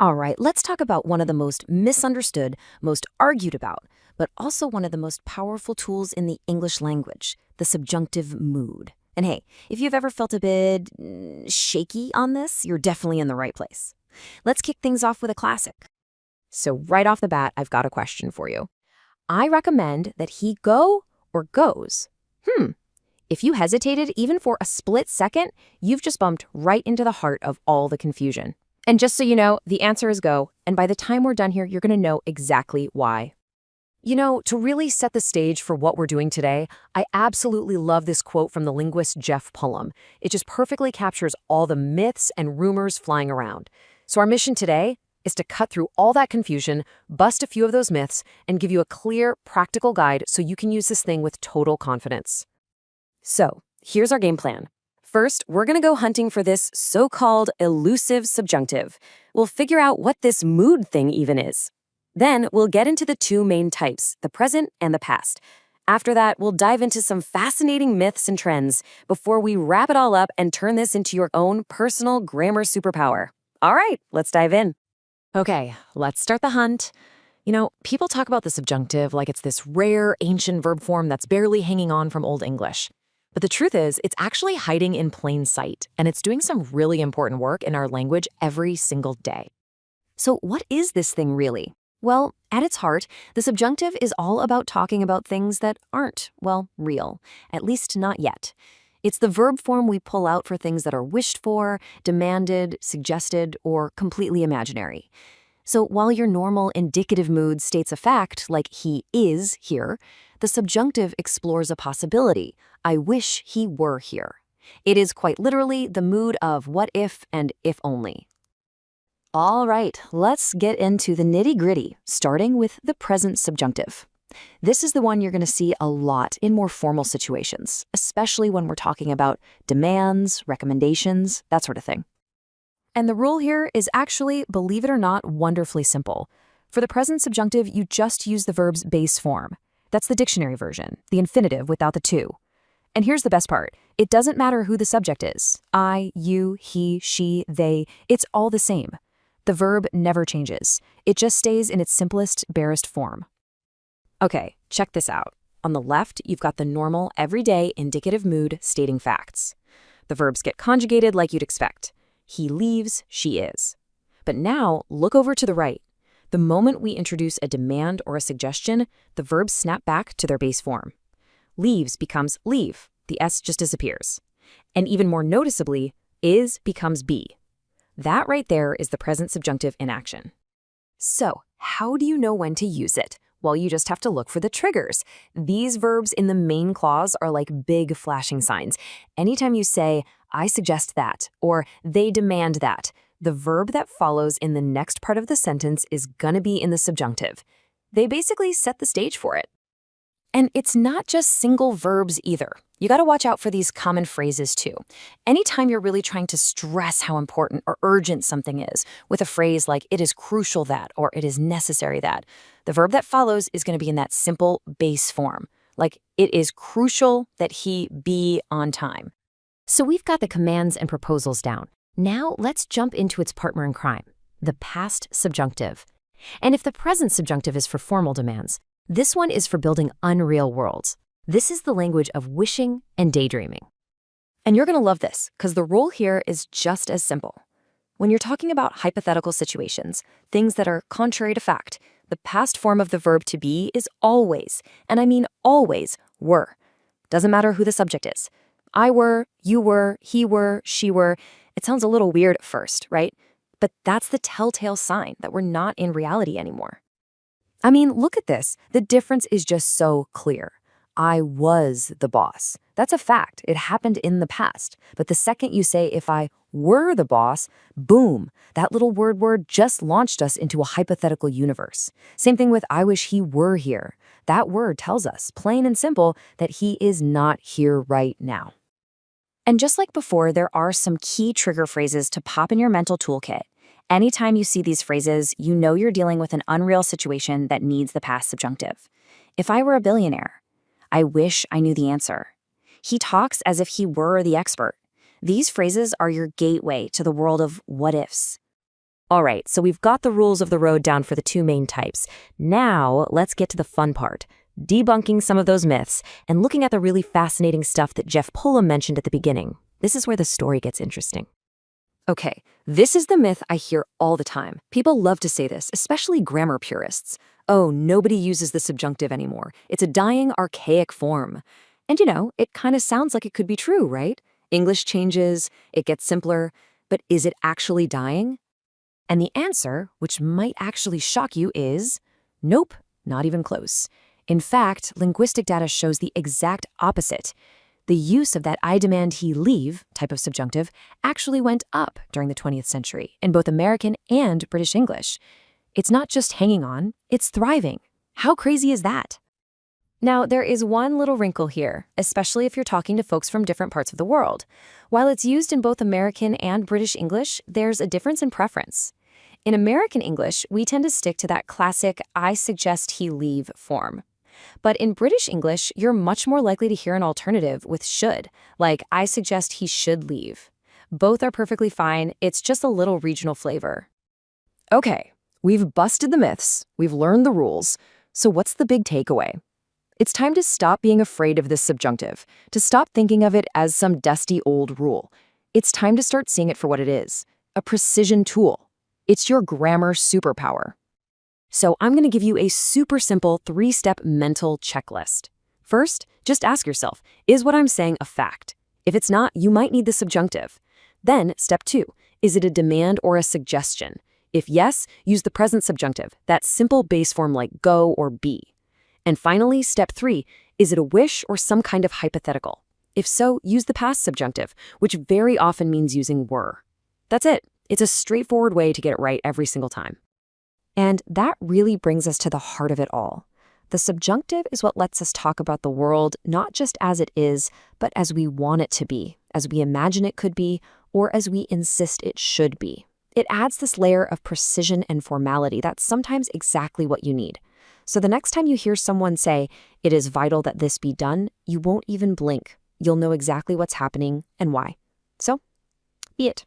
All right, let's talk about one of the most misunderstood, most argued about, but also one of the most powerful tools in the English language, the subjunctive mood. And hey, if you've ever felt a bit shaky on this, you're definitely in the right place. Let's kick things off with a classic. So right off the bat, I've got a question for you. I recommend that he go or goes. If you hesitated even for a split second, you've just bumped right into the heart of all the confusion. And just so you know, the answer is go, and by the time we're done here, you're going to know exactly why. You know, to really set the stage for what we're doing today, I absolutely love this quote from the linguist Jeff Pullum. It just perfectly captures all the myths and rumors flying around. So our mission today is to cut through all that confusion, bust a few of those myths, and give you a clear, practical guide so you can use this thing with total confidence. So, here's our game plan. First, we're going to go hunting for this so-called elusive subjunctive. We'll figure out what this mood thing even is. Then, we'll get into the two main types, the present and the past. After that, we'll dive into some fascinating myths and trends before we wrap it all up and turn this into your own personal grammar superpower. All right, let's dive in. Okay, let's start the hunt. You know, people talk about the subjunctive like it's this rare, ancient verb form that's barely hanging on from Old English. But the truth is, it's actually hiding in plain sight, and it's doing some really important work in our language every single day. So what is this thing really? Well, at its heart, the subjunctive is all about talking about things that aren't, well, real, at least not yet. It's the verb form we pull out for things that are wished for, demanded, suggested, or completely imaginary. So while your normal indicative mood states a fact, like he is here, the subjunctive explores a possibility. I wish he were here. It is quite literally the mood of what if and if only. All right, let's get into the nitty-gritty, starting with the present subjunctive. This is the one you're going to see a lot in more formal situations, especially when we're talking about demands, recommendations, that sort of thing. And the rule here is actually, believe it or not, wonderfully simple. For the present subjunctive, you just use the verb's base form. That's the dictionary version, the infinitive without the to. And here's the best part. It doesn't matter who the subject is. I, you, he, she, they. It's all the same. The verb never changes. It just stays in its simplest, barest form. Okay, check this out. On the left, you've got the normal, everyday indicative mood stating facts. The verbs get conjugated like you'd expect. He leaves, she is. But now, look over to the right. The moment we introduce a demand or a suggestion, the verbs snap back to their base form. Leaves becomes leave. The S just disappears. And even more noticeably, is becomes be. That right there is the present subjunctive in action. So, how do you know when to use it? Well, you just have to look for the triggers. These verbs in the main clause are like big flashing signs. Anytime you say, I suggest that, or they demand that, the verb that follows in the next part of the sentence is gonna be in the subjunctive. They basically set the stage for it. And it's not just single verbs either. You gotta watch out for these common phrases too. Anytime you're really trying to stress how important or urgent something is, with a phrase like it is crucial that, or it is necessary that, the verb that follows is gonna be in that simple base form. Like, it is crucial that he be on time. So we've got the commands and proposals down. Now let's jump into its partner in crime, the past subjunctive. And if the present subjunctive is for formal demands, this one is for building unreal worlds. This is the language of wishing and daydreaming. And you're gonna love this, because the rule here is just as simple. When you're talking about hypothetical situations, things that are contrary to fact, the past form of the verb to be is always, and I mean always, were. Doesn't matter who the subject is. I were, you were, he were, she were. It sounds a little weird at first, right? But that's the telltale sign that we're not in reality anymore. I mean, look at this. The difference is just so clear. I was the boss. That's a fact. It happened in the past. But the second you say, if I were the boss, boom, that little word just launched us into a hypothetical universe. Same thing with I wish he were here. That word tells us, plain and simple, that he is not here right now. And just like before, there are some key trigger phrases to pop in your mental toolkit. Anytime you see these phrases, you know you're dealing with an unreal situation that needs the past subjunctive. If I were a billionaire, I wish I knew the answer. He talks as if he were the expert. These phrases are your gateway to the world of what ifs. All right, so we've got the rules of the road down for the two main types. Now, let's get to the fun part, debunking some of those myths and looking at the really fascinating stuff that Jeff Pullum mentioned at the beginning. This is where the story gets interesting. Okay, this is the myth I hear all the time. People love to say this, especially grammar purists. Oh, nobody uses the subjunctive anymore. It's a dying, archaic form. And it kind of sounds like it could be true, right? English changes, it gets simpler, but is it actually dying? And the answer, which might actually shock you, is nope, not even close. In fact, linguistic data shows the exact opposite. The use of that I demand he leave type of subjunctive actually went up during the 20th century in both American and British English. It's not just hanging on, it's thriving. How crazy is that? Now, there is one little wrinkle here, especially if you're talking to folks from different parts of the world. While it's used in both American and British English, there's a difference in preference. In American English, we tend to stick to that classic I suggest he leave form. But in British English, you're much more likely to hear an alternative with should, like I suggest he should leave. Both are perfectly fine, it's just a little regional flavor. Okay, we've busted the myths, we've learned the rules, so what's the big takeaway? It's time to stop being afraid of this subjunctive, to stop thinking of it as some dusty old rule. It's time to start seeing it for what it is, a precision tool. It's your grammar superpower. So I'm going to give you a super simple 3-step mental checklist. First, just ask yourself, is what I'm saying a fact? If it's not, you might need the subjunctive. Then, step 2, is it a demand or a suggestion? If yes, use the present subjunctive, that simple base form like go or be. And finally, step 3, is it a wish or some kind of hypothetical? If so, use the past subjunctive, which very often means using were. That's it. It's a straightforward way to get it right every single time. And that really brings us to the heart of it all. The subjunctive is what lets us talk about the world not just as it is, but as we want it to be, as we imagine it could be, or as we insist it should be. It adds this layer of precision and formality that's sometimes exactly what you need. So the next time you hear someone say, it is vital that this be done, you won't even blink. You'll know exactly what's happening and why. So, be it.